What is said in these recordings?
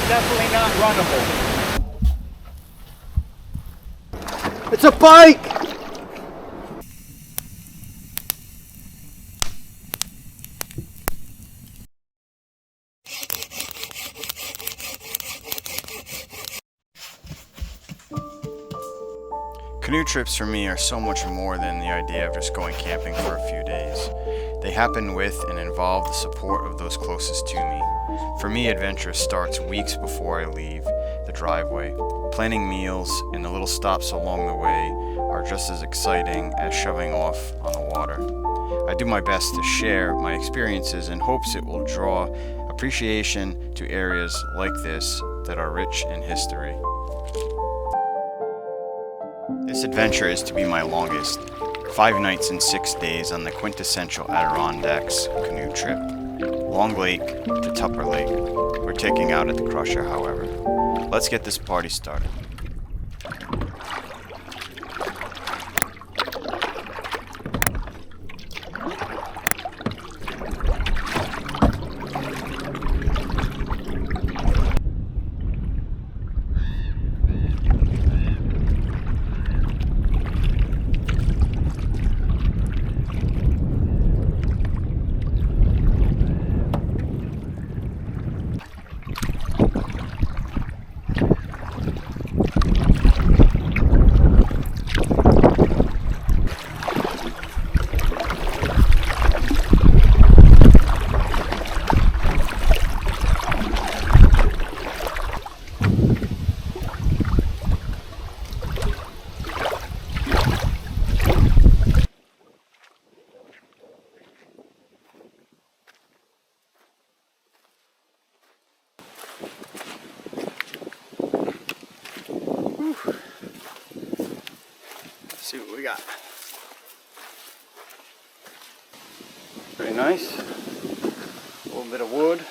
definitely not runnable. It's a bike! Canoe trips for me are so much more than the idea of just going camping for a few days. They happen with and involve the support of those closest to me. For me, adventure starts weeks before I leave the driveway. Planning meals and the little stops along the way are just as exciting as shoving off on the water. I do my best to share my experiences in hopes it will draw appreciation to areas like this that are rich in history. This adventure is to be my longest, 5 nights and 6 days on the quintessential Adirondacks canoe trip. Long Lake to Tupper Lake. We're taking out at the Crusher, however. Let's get this party started. Let's see what we got. Pretty nice. A little bit of wood.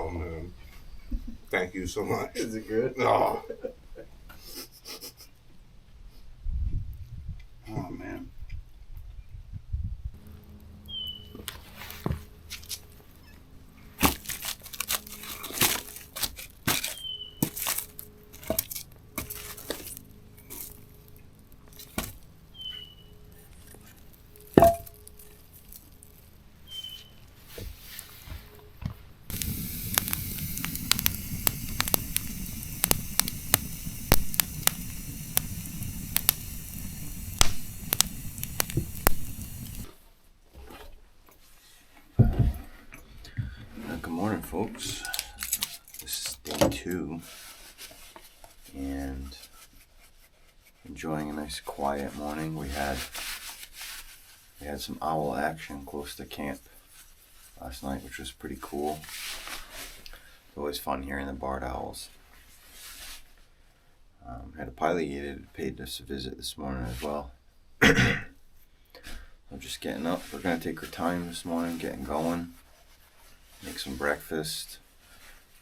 Oh man, thank you so much. Is it good? Oh, Oh man. Good morning, folks. This is day 2, and enjoying a nice quiet morning. We had some owl action close to camp last night, which was pretty cool. It's always fun hearing the barred owls. Had a pilot that paid us a visit this morning as well. I'm just getting up. We're gonna take our time this morning, getting going. Make some breakfast.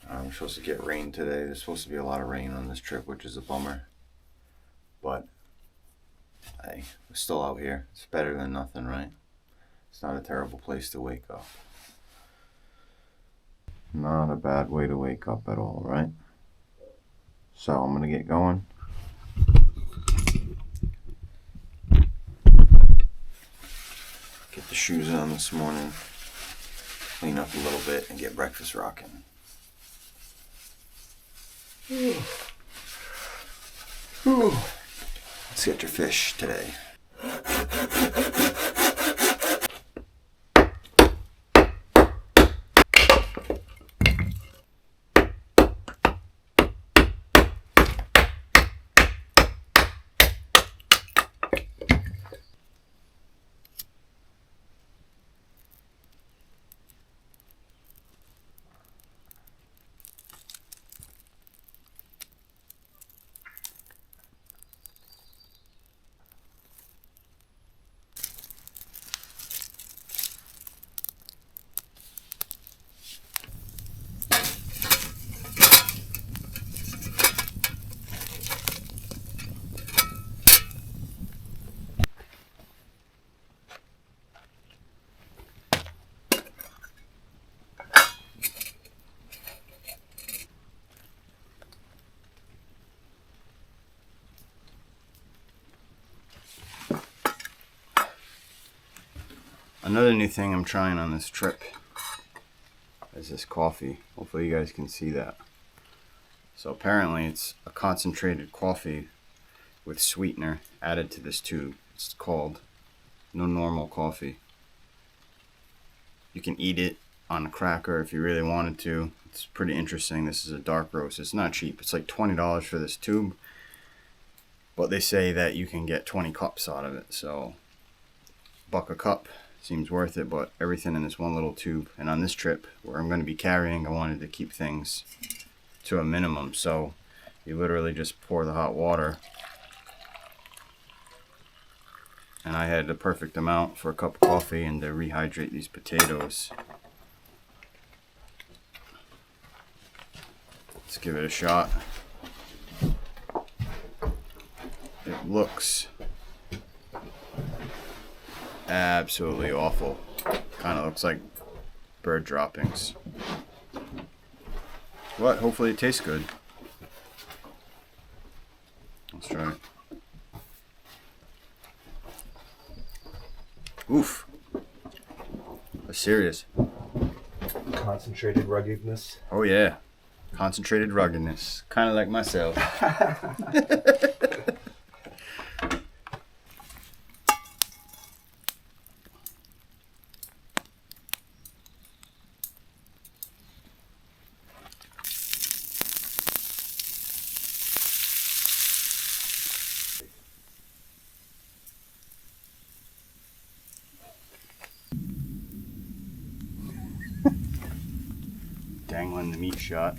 We're supposed to get rain today. There's supposed to be a lot of rain on this trip, which is a bummer. But, hey, we're still out here. It's better than nothing, right? It's not a terrible place to wake up. Not a bad way to wake up at all, right? So, I'm going to get going. Get the shoes on this morning. Clean up a little bit and get breakfast rocking. Let's get your fish today. Another new thing I'm trying on this trip is this coffee. Hopefully you guys can see that. So apparently it's a concentrated coffee with sweetener added to this tube. It's called No Normal Coffee. You can eat it on a cracker if you really wanted to. It's pretty interesting. This is a dark roast. It's not cheap. It's like $20 for this tube. But they say that you can get 20 cups out of it. So $1 a cup. Seems worth it, but everything in this one little tube. And on this trip where I'm going to be carrying, I wanted to keep things to a minimum. So you literally just pour the hot water, and I had the perfect amount for a cup of coffee and to rehydrate these potatoes. Let's give it a shot. It looks absolutely awful. Kind of looks like bird droppings. But hopefully it tastes good. Let's try it. Oof. That's serious. Concentrated ruggedness. Oh yeah. Concentrated ruggedness. Kind of like myself. Dangling the meat shot.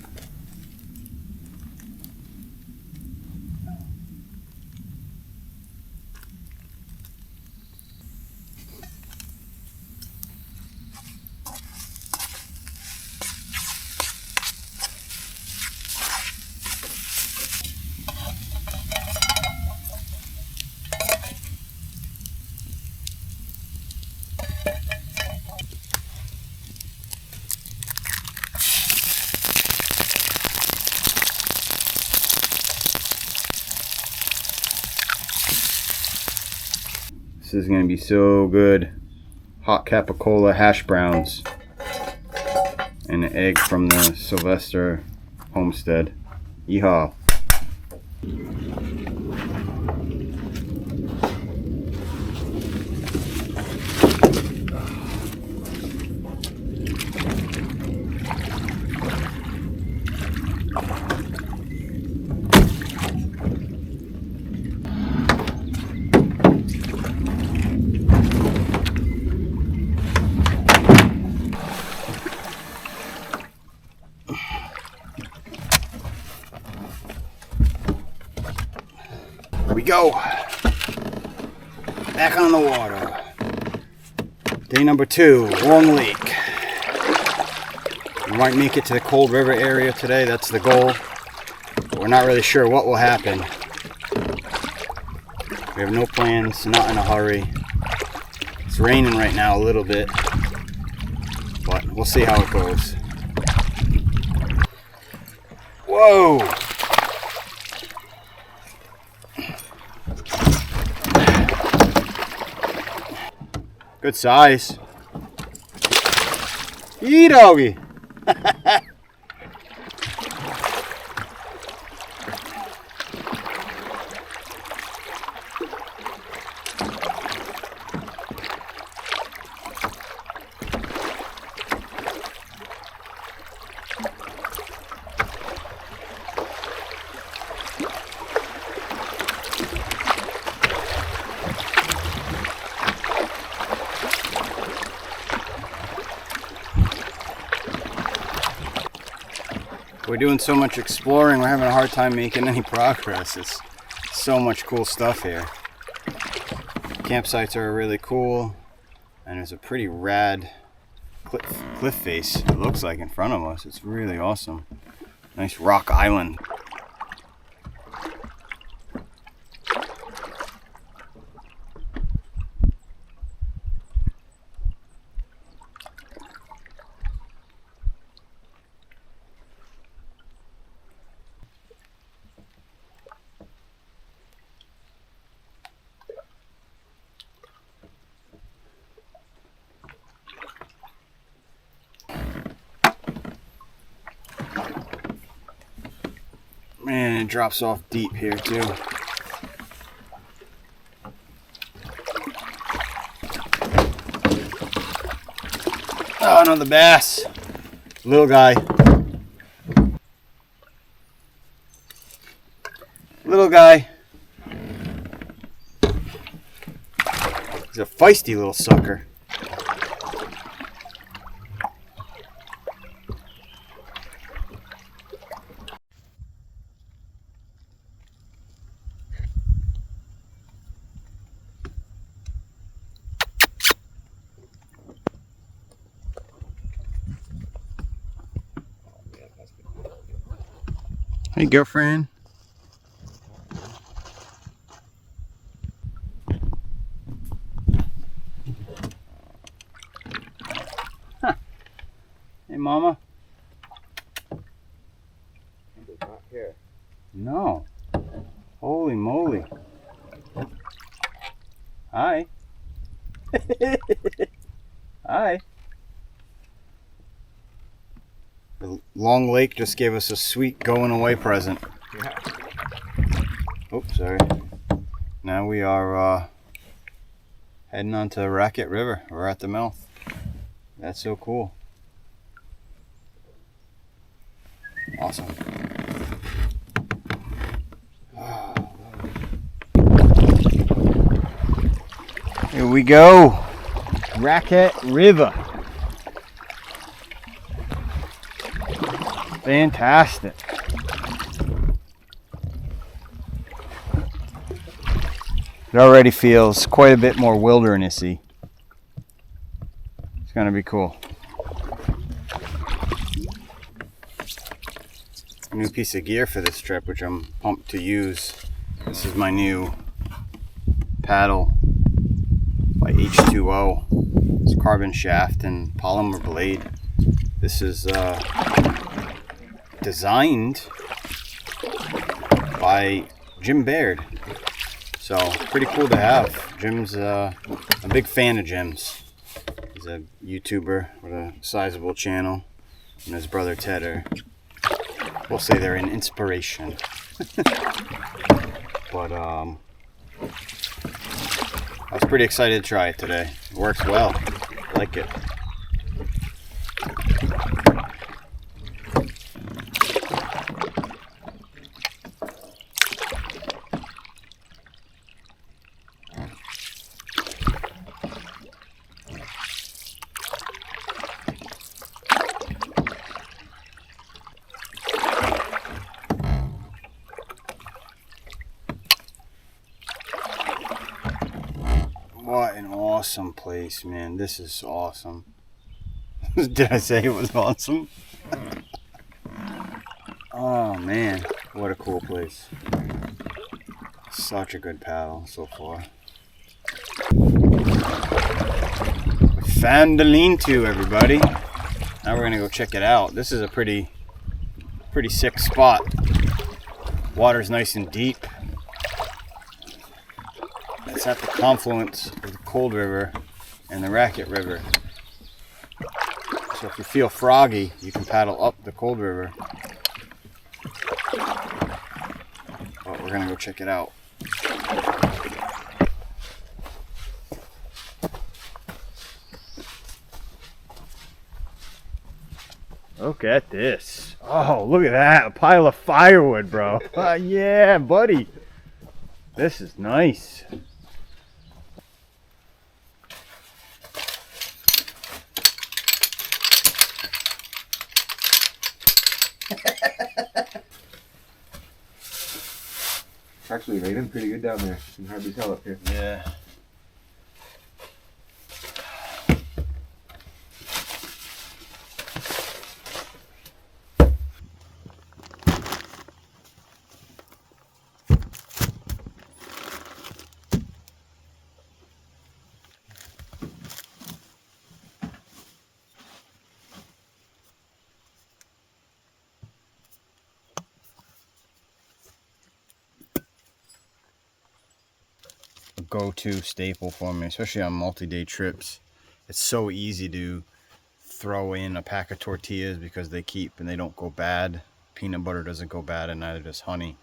This is gonna be so good. Hot capicola hash browns and an egg from the Sylvester homestead. Yeehaw. We go back on the water. Day number 2, Long Lake. We might make it to the Cold River area today. That's the goal. But we're not really sure what will happen. We have no plans, not in a hurry. It's raining right now a little bit, but we'll see how it goes. Whoa! Good size. Yee doggy. We're doing so much exploring, we're having a hard time making any progress. It's so much cool stuff here. Campsites are really cool, and there's a pretty rad cliff face, it looks like, in front of us. It's really awesome. Nice rock island. Man, it drops off deep here too. Oh, another bass. Little guy. Little guy. He's a feisty little sucker. Hey, girlfriend. Huh. Hey, mama. Not here. No. Holy moly. Hi. Hi. The Long Lake just gave us a sweet going away present. Yeah. Oops, sorry. Now we are heading on to Raquette River. We're at the mouth. That's so cool. Awesome. Here we go. Raquette River. Fantastic. It already feels quite a bit more wildernessy. It's gonna be cool. A new piece of gear for this trip, which I'm pumped to use. This is my new paddle by H2O. It's carbon shaft and polymer blade. This is designed by Jim Baird. So pretty cool to have. Jim's a big fan of Jim's. He's a YouTuber with a sizable channel, and his brother Ted are, we'll say they're an inspiration. But I was pretty excited to try it today. It works well. I like it. What an awesome place, man. This is awesome. Did I say it was awesome? Oh, man. What a cool place. Such a good paddle so far. We found the lean-to, everybody. Now we're going to go check it out. This is a pretty sick spot. Water's nice and deep. It's at the confluence of the Cold River and the Raquette River. So if you feel froggy, you can paddle up the Cold River. But we're gonna go check it out. Look at this. Oh, look at that. A pile of firewood, bro. Yeah, buddy. This is nice. It's actually raining pretty good down there. You can hardly tell up here. Yeah. Go-to staple for me, especially on multi-day trips. It's so easy to throw in a pack of tortillas because they keep and they don't go bad. Peanut butter doesn't go bad, and neither does honey.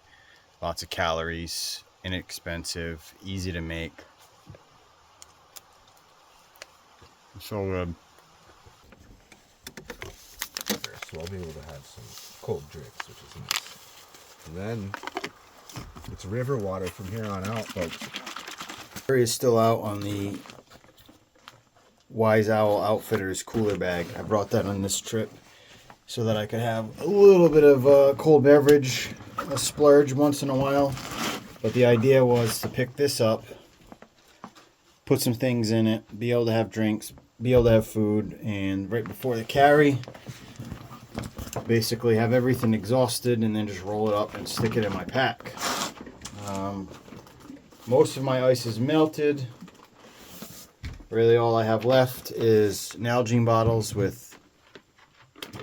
Lots of calories, inexpensive, easy to make. So good. So I'll be able to have some cold drinks, which is nice. And then it's river water from here on out, folks. Jerry is still out on the Wise Owl Outfitters cooler bag. I brought that on this trip so that I could have a little bit of cold beverage, a splurge once in a while. But the idea was to pick this up, put some things in it, be able to have drinks, be able to have food, and right before the carry, basically have everything exhausted and then just roll it up and stick it in my pack. Most of my ice is melted. Really all I have left is Nalgene bottles with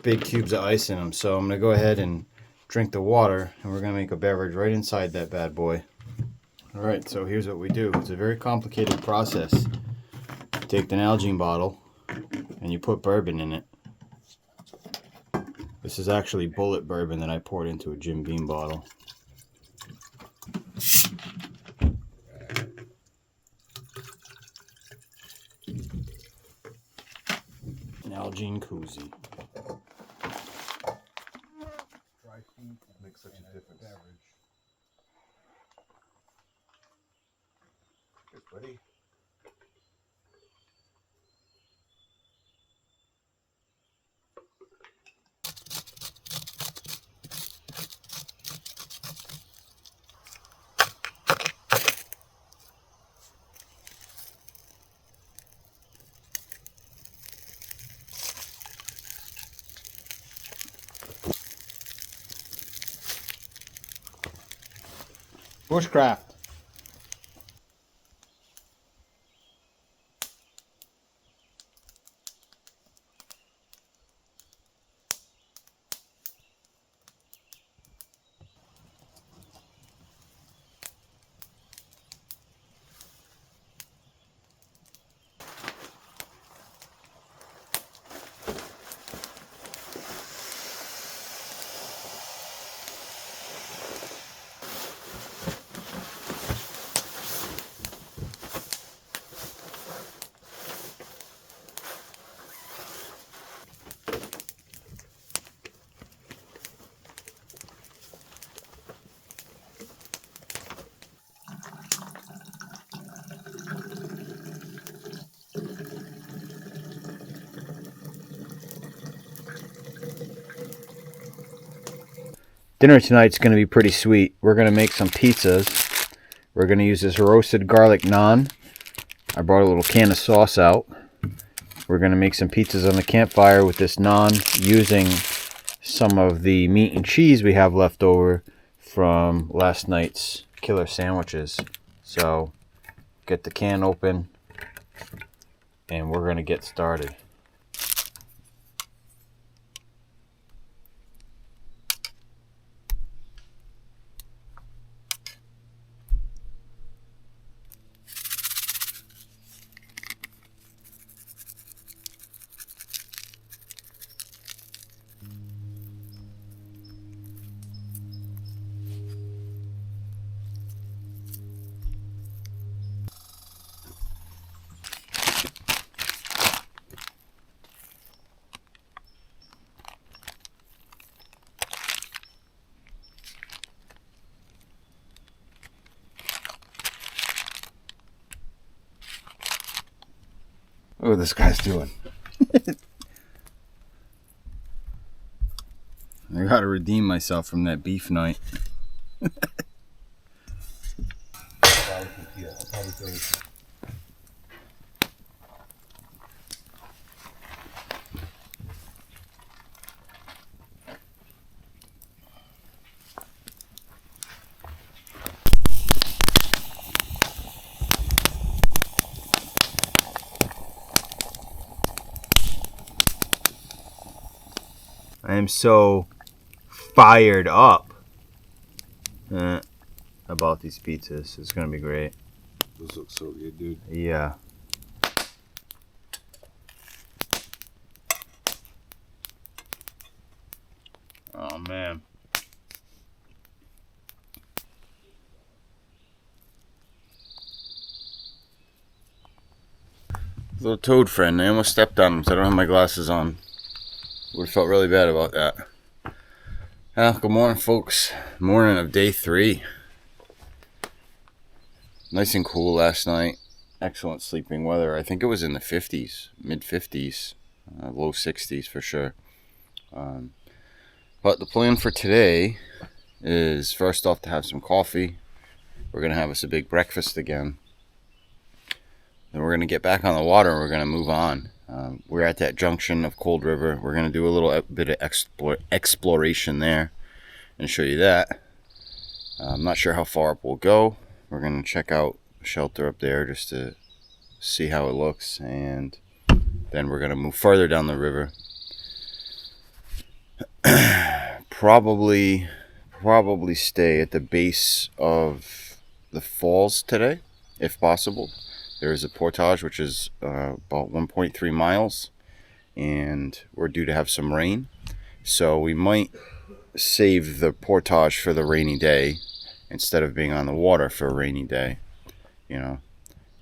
big cubes of ice in them. So I'm going to go ahead and drink the water, and we're going to make a beverage right inside that bad boy. Alright, so here's what we do. It's a very complicated process. You take the Nalgene bottle and you put bourbon in it. This is actually bullet bourbon that I poured into a Jim Beam bottle. Nalgene koozie. Dry feet make such a difference. Cheers, buddy. Bushcraft. Dinner tonight's going to be pretty sweet. We're going to make some pizzas. We're going to use this roasted garlic naan. I brought a little can of sauce out. We're going to make some pizzas on the campfire with this naan using some of the meat and cheese we have left over from last night's killer sandwiches. So get the can open and we're going to get started. Look what this guy's doing. I gotta redeem myself from that beef night. I am so fired up about these pizzas. It's gonna be great. Those look so good, dude. Yeah. Oh man. Little toad friend, I almost stepped on him, so I don't have my glasses on. Would have felt really bad about that. Well, good morning, folks. Morning of day 3. Nice and cool last night. Excellent sleeping weather. I think it was in the 50s, mid 50s, low 60s for sure. But the plan for today is first off to have some coffee. We're going to have us a big breakfast again. Then we're going to get back on the water and we're going to move on. We're at that junction of Cold River. We're going to do a little bit of exploration there and show you that. I'm not sure how far up we'll go. We're going to check out a shelter up there just to see how it looks, and then we're going to move further down the river. Probably stay at the base of the falls today, if possible. There is a portage, which is about 1.3 miles, and we're due to have some rain. So we might save the portage for the rainy day instead of being on the water for a rainy day. You know,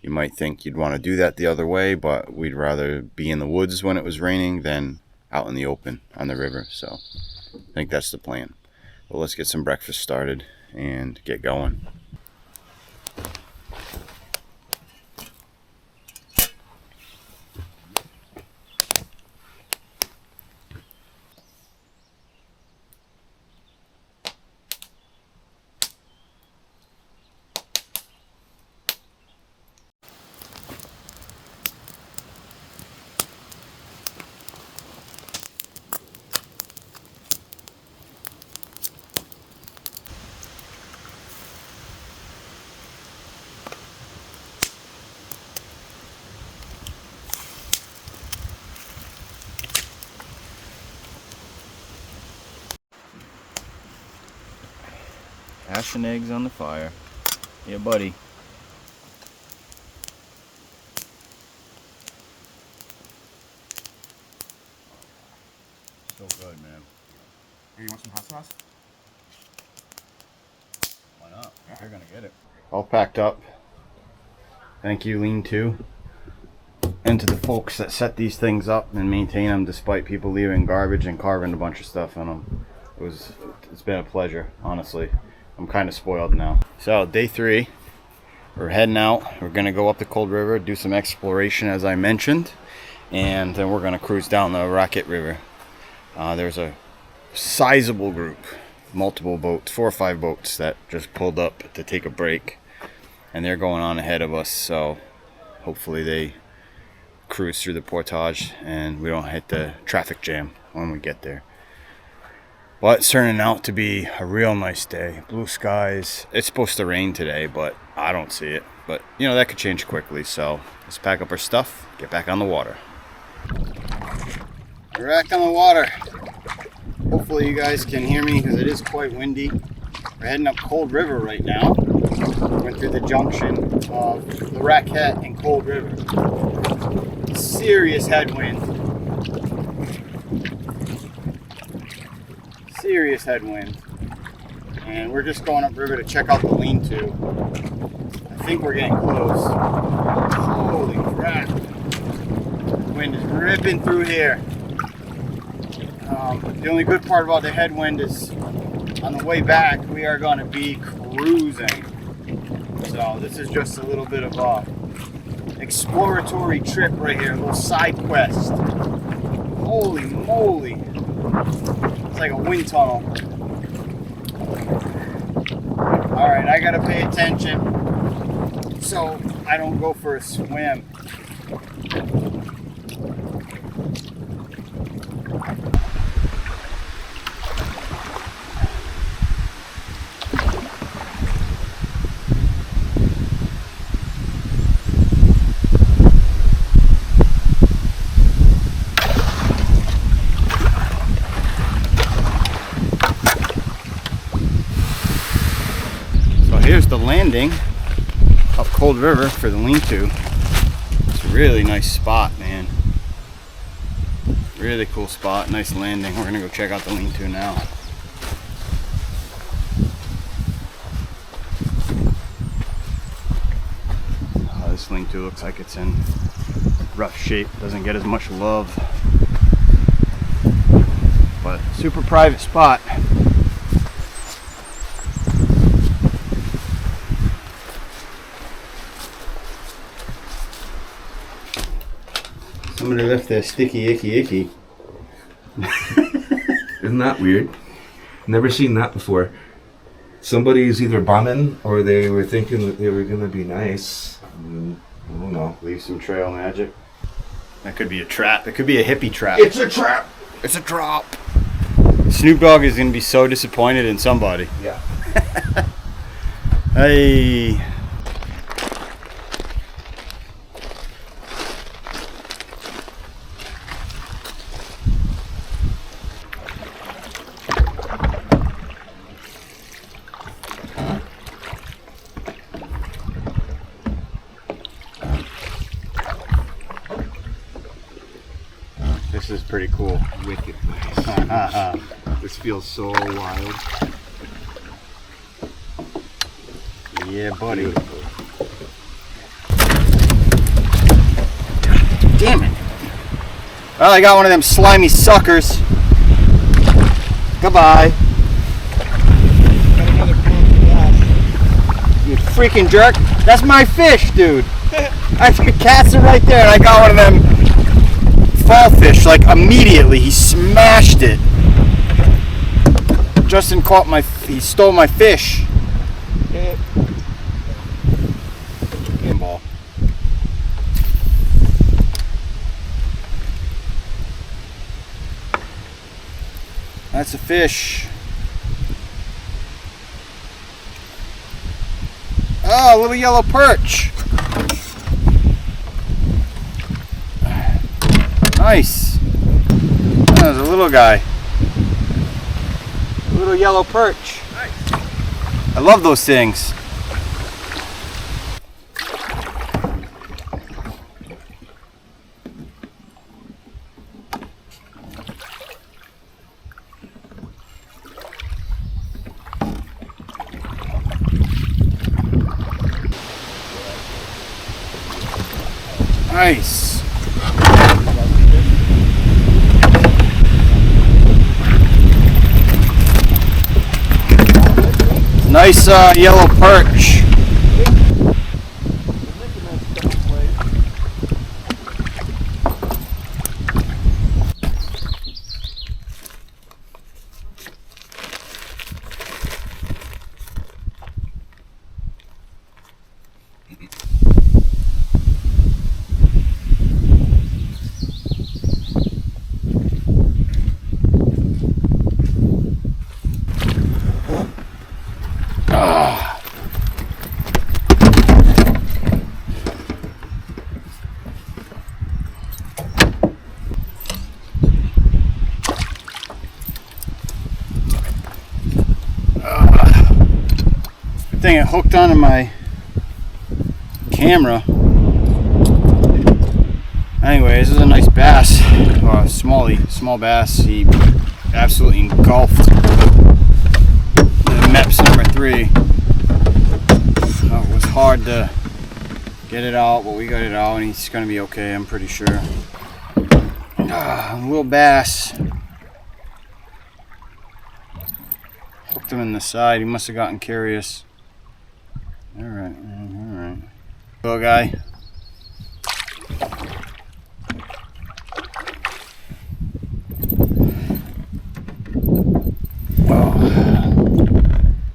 you might think you'd want to do that the other way, but we'd rather be in the woods when it was raining than out in the open on the river. So I think that's the plan. Well, let's get some breakfast started and get going. Hash and eggs on the fire. Yeah, buddy. So good, man. Hey, you want some hot sauce? Why not? Yeah. You're gonna get it. All packed up. Thank you, Lean To. And to the folks that set these things up and maintain them despite people leaving garbage and carving a bunch of stuff in them. It's been a pleasure, honestly. I'm kind of spoiled now. So day 3, we're heading out. We're gonna go up the Cold River, do some exploration as I mentioned, and then we're gonna cruise down the Raquette River. There's a sizable group multiple boats, 4 or 5 boats that just pulled up to take a break, and they're going on ahead of us, so hopefully they cruise through the portage and we don't hit the traffic jam when we get there. But it's turning out to be a real nice day. Blue skies. It's supposed to rain today, but I don't see it. But, you know, that could change quickly. So let's pack up our stuff, get back on the water. We're back on the water. Hopefully you guys can hear me because it is quite windy. We're heading up Cold River right now. Went through the junction of the Raquette and Cold River. Serious headwind. Serious headwind, and we're just going upriver to check out the lean-to. I think we're getting close. Holy crap! The wind is ripping through here. The only good part about the headwind is on the way back we are going to be cruising. So this is just a little bit of a exploratory trip right here, a little side quest. Holy moly! It's like a wind tunnel. Alright, I gotta pay attention so I don't go for a swim. Here's the landing up Cold River for the lean-to. It's a really nice spot, man. Really cool spot, nice landing. We're gonna go check out the lean-to now. This lean-to looks like it's in rough shape, doesn't get as much love, but super private spot. Somebody left their sticky icky. Isn't that weird? Never seen that before. Somebody's either bumming or they were thinking that they were gonna be nice. I don't know. Leave some trail magic. That could be a trap. It could be a hippie trap. It's a trap! It's a drop. Snoop Dogg is gonna be so disappointed in somebody. Yeah. Hey. This is pretty cool. Wicked nice. This feels so wild. Yeah, buddy. Beautiful. Damn it. Well, I got one of them slimy suckers. Goodbye. You freaking jerk. That's my fish, dude. I cast it right there and I got one of them fall fish, like immediately. He smashed it. Justin he stole my fish. Game ball. That's a fish. Oh, a little yellow perch. Nice. Oh, there's a little guy. A little yellow perch. Nice. I love those things. Nice. Nice yellow perch. getting it hooked onto my camera. Anyways, this is a nice bass, small bass. He absolutely engulfed the Meps number 3. It was hard to get it out, but we got it out, and he's gonna be okay, I'm pretty sure. Little bass. Hooked him in the side. He must have gotten curious. Alright, alright. Little guy.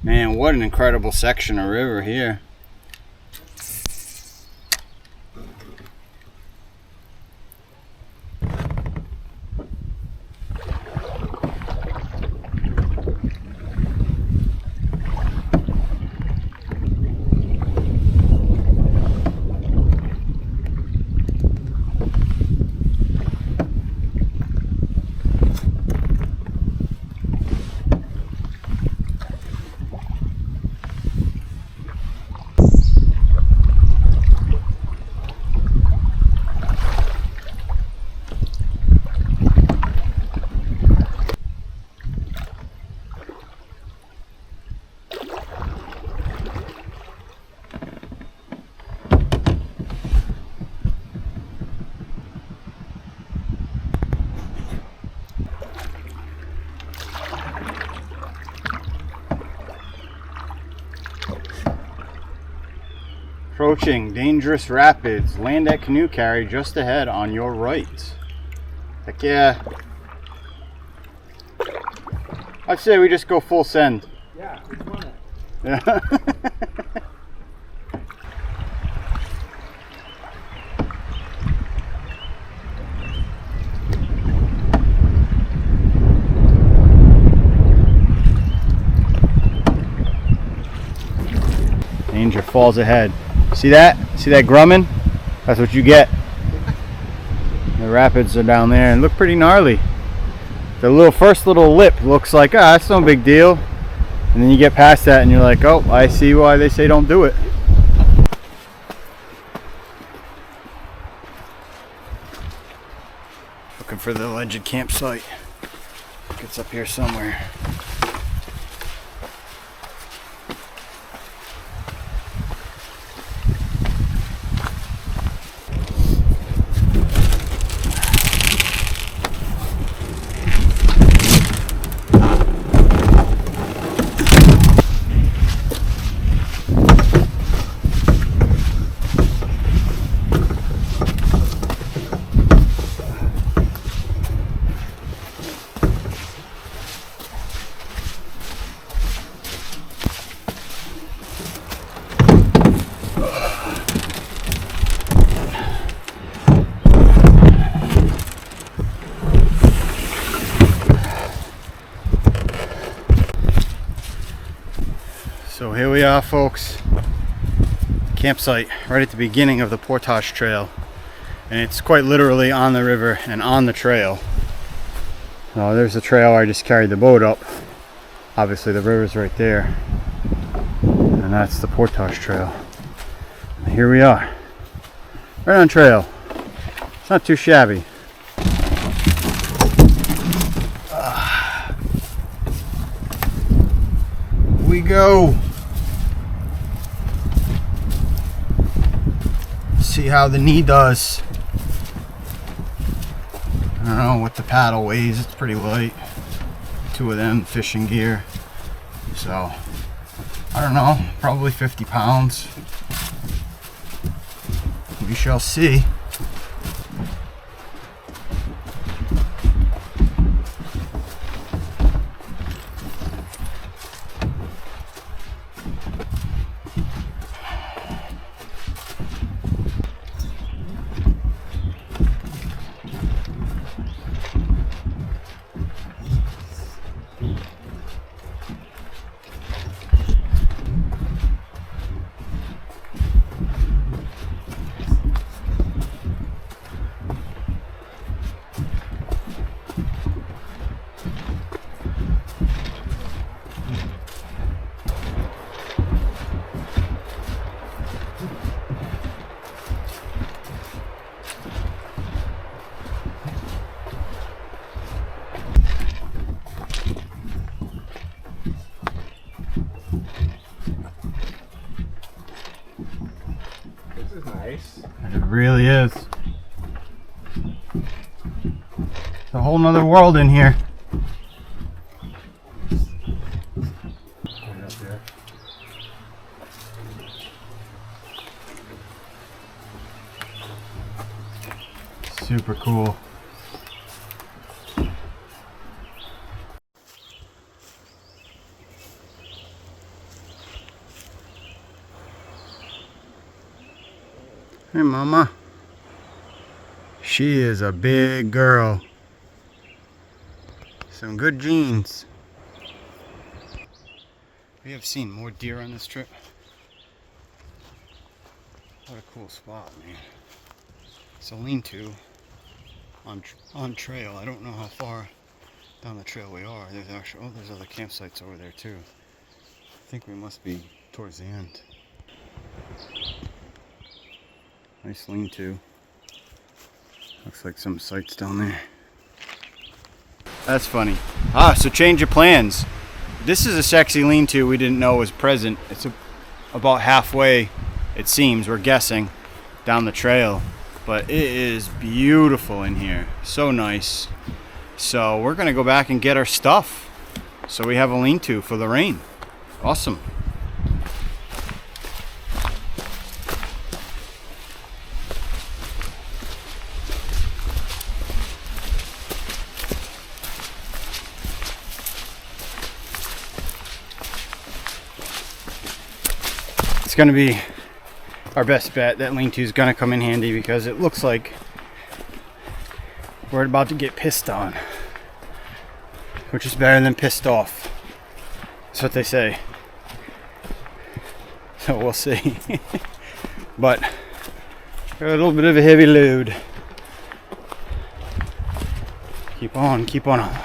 Man, what an incredible section of river here. Approaching dangerous rapids. Land at canoe carry just ahead on your right. Heck yeah. I'd say we just go full send. Yeah, we want it. Yeah. Danger falls ahead. See that? See that grumming? That's what you get. The rapids are down there and look pretty gnarly. The first little lip looks like, that's no big deal. And then you get past that and you're like, oh, I see why they say don't do it. Looking for the alleged campsite. It's up here somewhere. So here we are, folks. Campsite right at the beginning of the Portage Trail, and it's quite literally on the river and on the trail. Oh, there's the trail where I just carried the boat up. Obviously the river's right there, and that's the Portage Trail. And here we are, right on trail. It's not too shabby. We go. See how the knee does. I don't know what the paddle weighs. It's pretty light. 2 of them fishing gear. So I don't know, probably 50 pounds. We shall see. really is. It's a whole nother world in here. Right up there. Super cool. Hey, Mama. She is a big girl. Some good genes. We have seen more deer on this trip. What a cool spot, man. It's a lean-to on trail. I don't know how far down the trail we are. There's actually, oh, there's other campsites over there too. I think we must be towards the end. Nice lean-to. Looks like some sites down there. That's funny. So change of plans. This is a sexy lean-to we didn't know was present. It's about halfway, it seems, we're guessing, down the trail. But it is beautiful in here. So nice. So we're gonna go back and get our stuff, so we have a lean-to for the rain. Awesome. It's gonna be our best bet. That lean-to is gonna come in handy because it looks like we're about to get pissed on, which is better than pissed off. That's what they say. So we'll see. But got a little bit of a heavy load. Keep on, keep on.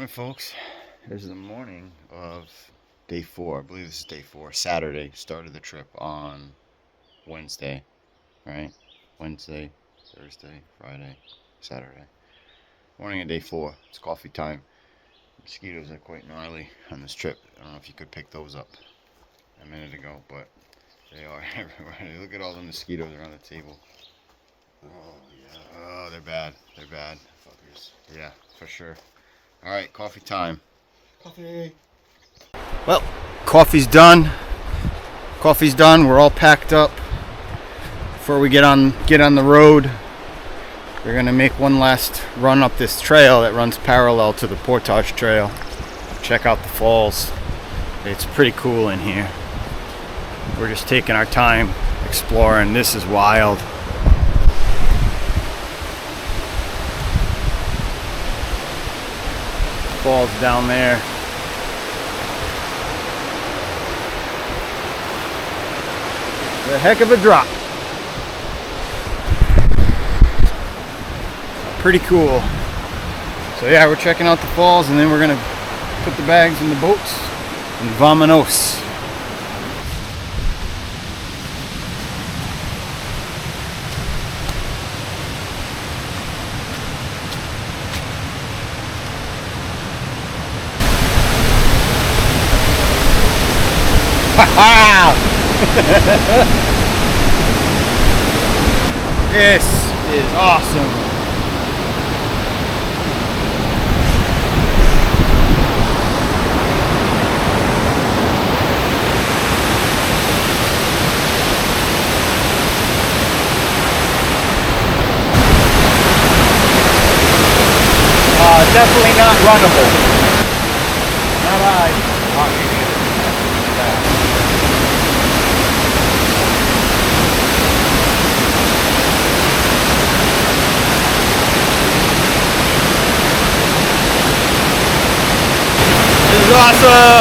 Morning, folks. This is the morning of day 4. I believe this is day 4. Saturday. Started the trip on Wednesday, right? Wednesday, Thursday, Friday, Saturday. Morning of day 4. It's coffee time. Mosquitoes are quite gnarly on this trip. I don't know if you could pick those up a minute ago, but they are everywhere. Look at all the mosquitoes around the table. Oh, yeah. Oh, they're bad. They're bad. Fuckers. Yeah, for sure. Alright, coffee time. Coffee. Well, coffee's done. Coffee's done. We're all packed up. Before we get on the road, we're gonna make one last run up this trail that runs parallel to the Portage Trail. Check out the falls. It's pretty cool in here. We're just taking our time exploring. This is wild. Falls down there. A heck of a drop. Pretty cool. So yeah, we're checking out the falls and then we're gonna put the bags in the boats and vamonos. This is awesome. Definitely not runnable. Not I. This is awesome!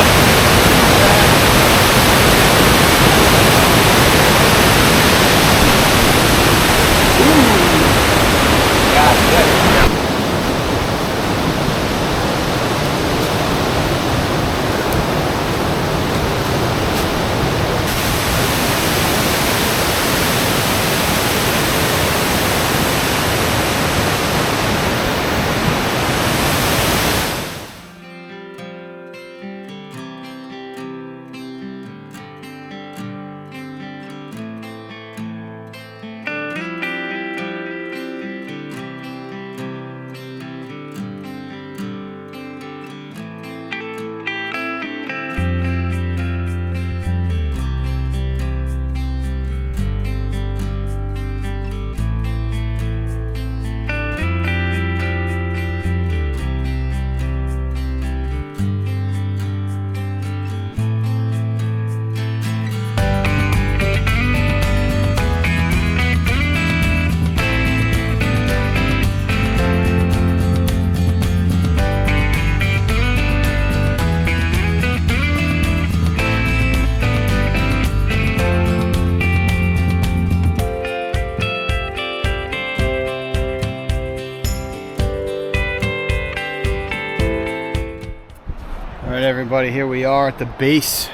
Alright everybody, here we are at the base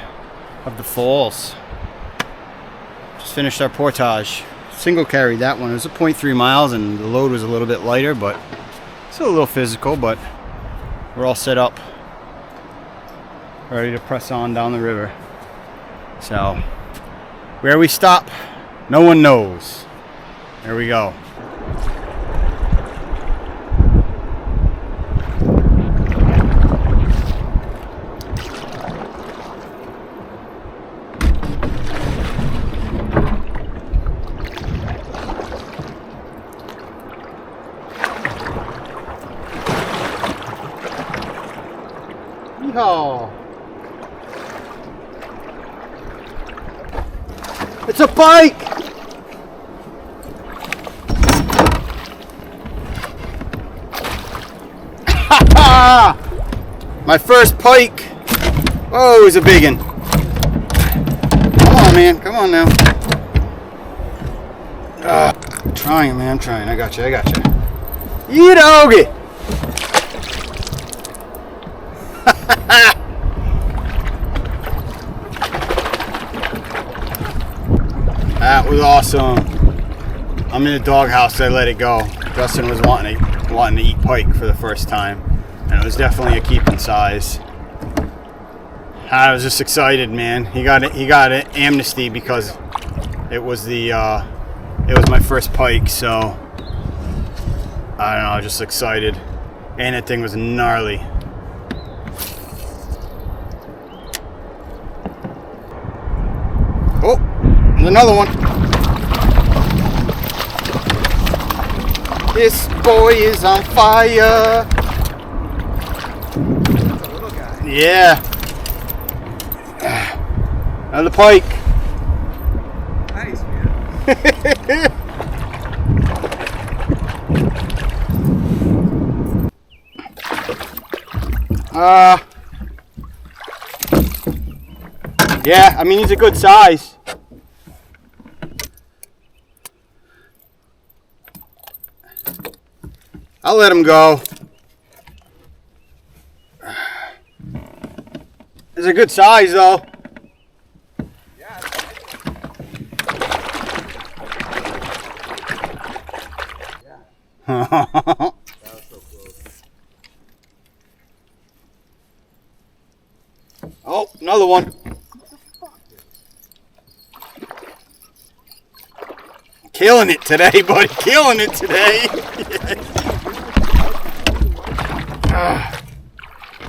of the falls. Just finished our portage. Single carried that one. It was a 0.3 miles and the load was a little bit lighter, but still a little physical, but we're all set up. Ready to press on down the river. So, where we stop, no one knows. There we go. Yeehaw! It's a bike! My first pike! Oh, he's a big one. Come on, man. Come on now. I'm trying, man. I'm trying. I got you. You doggy! That was awesome. I'm in the doghouse. I let it go. Justin was wanting to eat pike for the first time, and it was definitely a keeping size. I was just excited, man. He got an amnesty because it was my first pike, so I don't know, just excited. And that thing was gnarly. Oh, there's another one. This boy is on fire. Yeah. Another pike. Nice, man. Yeah, I mean, he's a good size. I'll let him go. It's a good size, though. Oh, another one. Killing it today, buddy. Killing it today.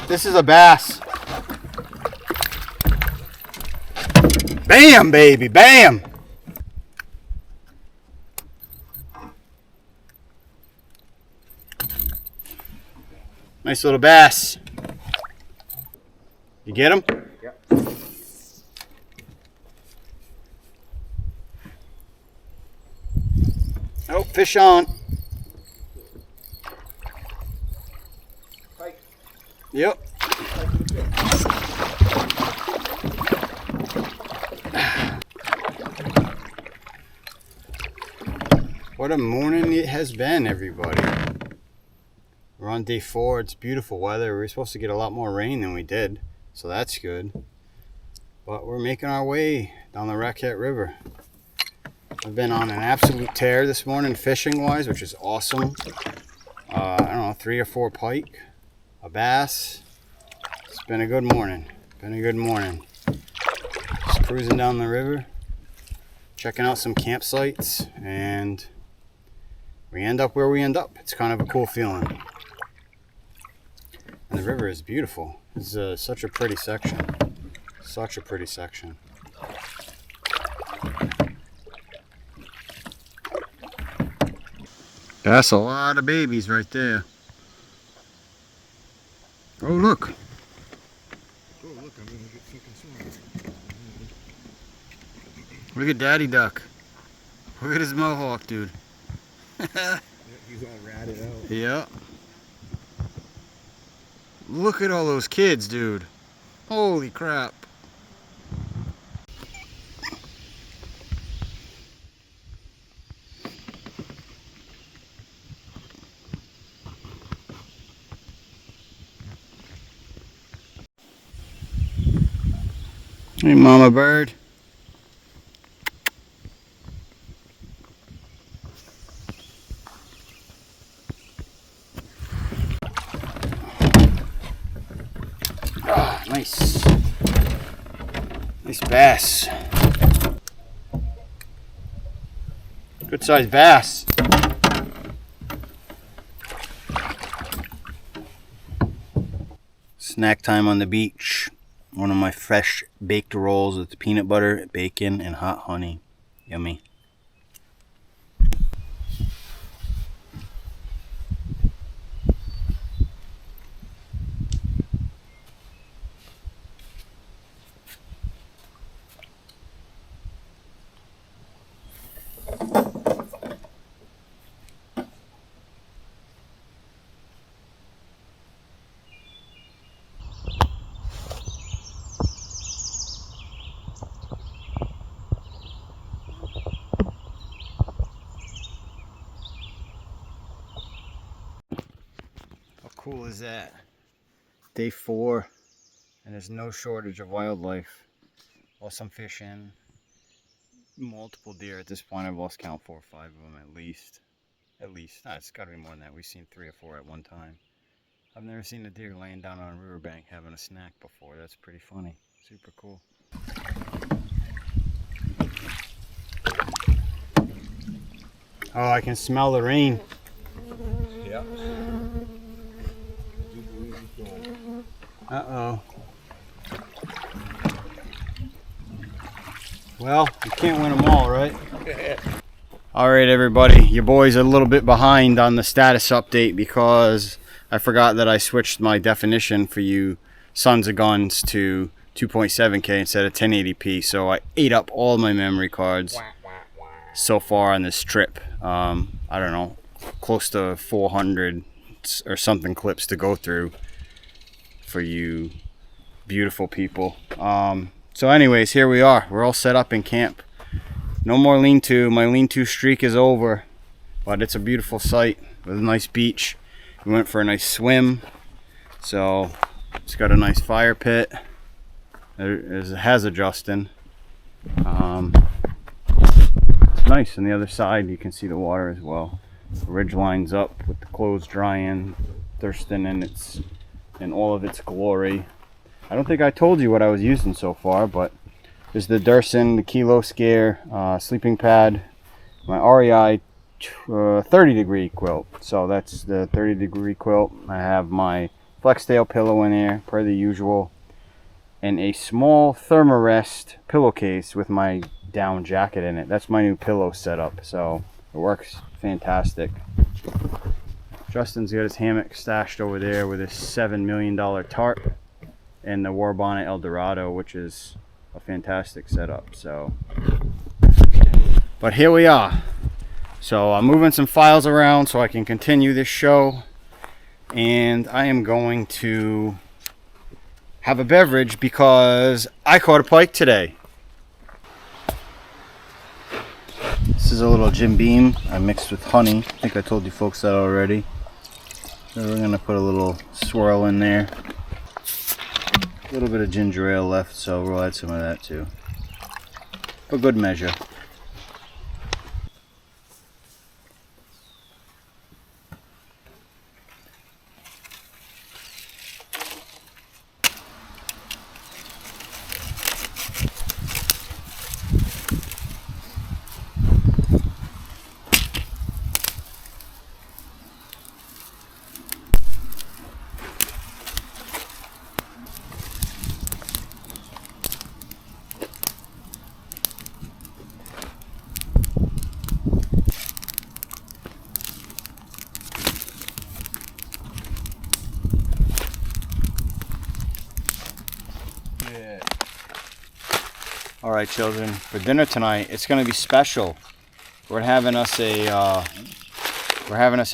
This is a bass. Bam, baby, bam. Nice little bass. You get him? Yep. Oh, fish on. Pike. Yep. What a morning it has been, everybody. We're on day 4. It's beautiful weather. We were supposed to get a lot more rain than we did, so that's good. But we're making our way down the Raquette River. I've been on an absolute tear this morning fishing-wise, which is awesome. I don't know, 3 or 4 pike, a bass. It's been a good morning. Just cruising down the river, checking out some campsites, and we end up where we end up. It's kind of a cool feeling. And the river is beautiful. It's such a pretty section. Such a pretty section. That's a lot of babies right there. Oh, look. Oh, look, I'm gonna get fucking swung. Look at Daddy Duck. Look at his mohawk, dude. Yeah, he's all ratted out. Yeah. Look at all those kids, dude. Holy crap. Hey, Mama Bird. Ah, nice. Nice bass. Good sized bass. Snack time on the beach. One of my fresh baked rolls with peanut butter, bacon, and hot honey. Yummy. How cool is that? Day 4. and there's no shortage of wildlife. Lost some fish in, multiple deer at this point. I've lost count, 4 or 5 of them at least. Nah, it's got to be more than that. We've seen 3 or 4 at one time. I've never seen a deer laying down on a riverbank having a snack before. That's pretty funny. Super cool. Oh, I can smell the rain. Yeah. Uh-oh. Well, you can't win them all, right? All right, everybody. Your boy's a little bit behind on the status update because I forgot that I switched my definition for you sons of guns to 2.7K instead of 1080p. So I ate up all my memory cards so far on this trip. I don't know, close to 400 or something clips to go through for you beautiful people. So anyways, here we are. We're all set up in camp. No more lean-to. My lean-to streak is over, but it's a beautiful site with a nice beach. We went for a nice swim, so it's got a nice fire pit. It has a Justin. It's nice. On the other side, you can see the water as well. The ridge lines up with the clothes drying, Thurston in all of its glory. I don't think I told you what I was using so far, but there's the Durson, the Kilo Scare sleeping pad, my REI 30 degree quilt. So that's the 30 degree quilt. I have my Flextail pillow in there, per the usual, and a small Thermarest pillowcase with my down jacket in it. That's my new pillow setup, so it works fantastic. Justin's got his hammock stashed over there with his $7 million tarp and the War Bonnet Eldorado, which is a fantastic setup. So, but here we are. So I'm moving some files around so I can continue this show, and I am going to have a beverage because I caught a pike today. This is a little Jim Beam I mixed with honey. I think I told you folks that already. So we're gonna put a little swirl in there. A little bit of ginger ale left, so we'll add some of that too, for good measure. All right, children, for dinner tonight, it's going to be special. We're having us a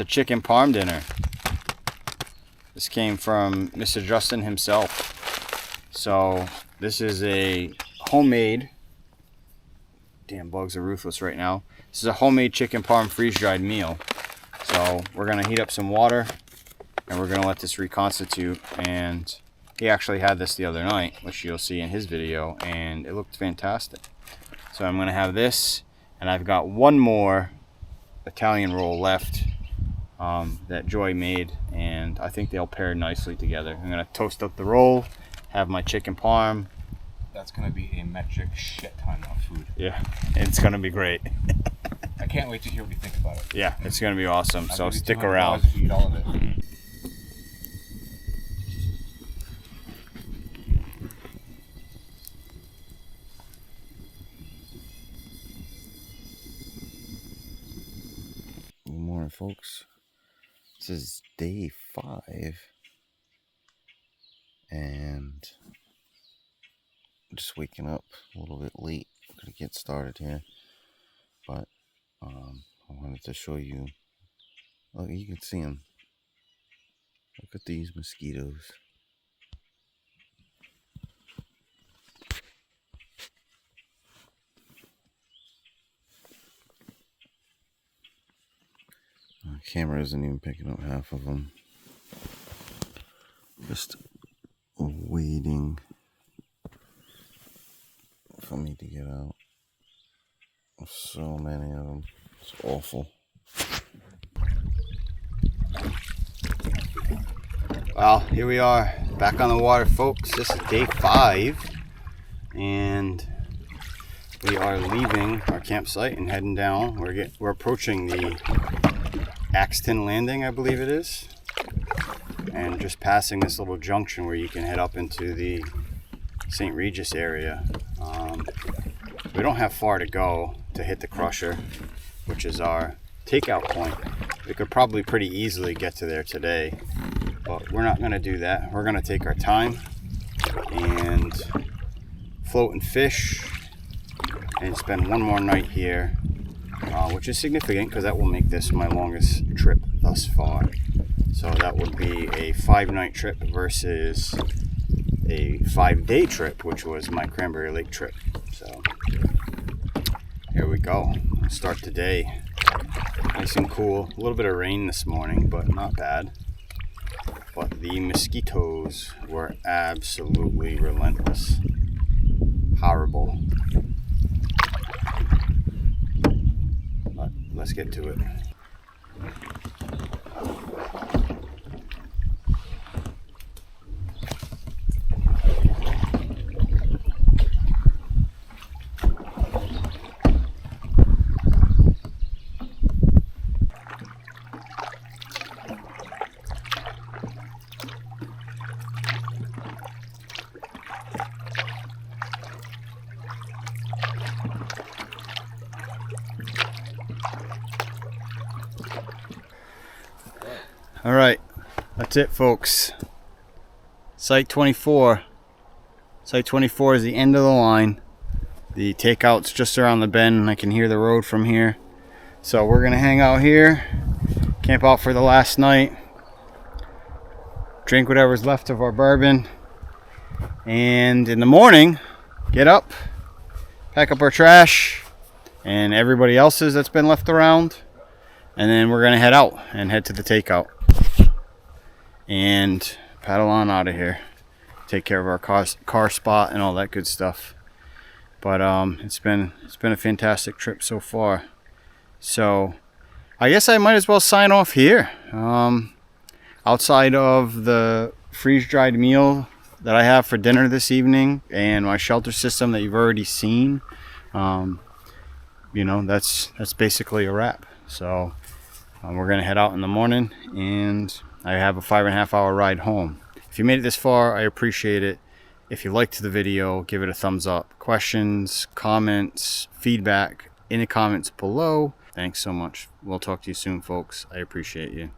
chicken parm dinner. This came from Mr. Justin himself. So this is a homemade. Damn, bugs are ruthless right now. This is a homemade chicken parm freeze-dried meal. So we're going to heat up some water, and we're going to let this reconstitute. And he actually had this the other night, which you'll see in his video, and it looked fantastic. So I'm going to have this, and I've got one more Italian roll left that Joy made, and I think they'll pair nicely together. I'm going to toast up the roll, have my chicken parm. That's going to be a metric shit ton of food. Yeah, it's going to be great. I can't wait to hear what you think about it. Yeah, it's going to be awesome, so stick $200 around. if you eat all of it. Good morning, folks. This is day 5, and I'm just waking up a little bit late. I'm gonna get started here, but I wanted to show you. Look, you can see them. Look at these mosquitoes. The camera isn't even picking up half of them. Just way waiting for me to get out. So many of them. It's awful. Well, here we are, back on the water, folks. This is day 5, and we are leaving our campsite and heading down. We're approaching the Axton Landing, I believe it is, and just passing this little junction where you can head up into the St. Regis area. We don't have far to go to hit the Crusher, which is our takeout point. We could probably pretty easily get to there today, but we're not going to do that. We're going to take our time and float and fish and spend one more night here, which is significant because that will make this my longest trip thus far. So that would be a 5-night trip versus a 5-day trip, which was my Cranberry Lake trip. So here we go. Start the day nice and cool. A little bit of rain this morning, but not bad. But the mosquitoes were absolutely relentless. Horrible. But let's get to it. All right, that's it, folks. Site 24. Site 24 is the end of the line. The takeout's just around the bend, and I can hear the road from here. So we're gonna hang out here, camp out for the last night, drink whatever's left of our bourbon, and in the morning, get up, pack up our trash, and everybody else's that's been left around, and then we're gonna head out and head to the takeout and paddle on out of here, take care of our car spot and all that good stuff. But it's been a fantastic trip so far. So I guess I might as well sign off here. Outside of the freeze-dried meal that I have for dinner this evening and my shelter system that you've already seen, you know, that's basically a wrap. So we're gonna head out in the morning, and I have a 5.5-hour ride home. If you made it this far, I appreciate it. If you liked the video, give it a thumbs up. Questions, comments, feedback in the comments below. Thanks so much. We'll talk to you soon, folks. I appreciate you.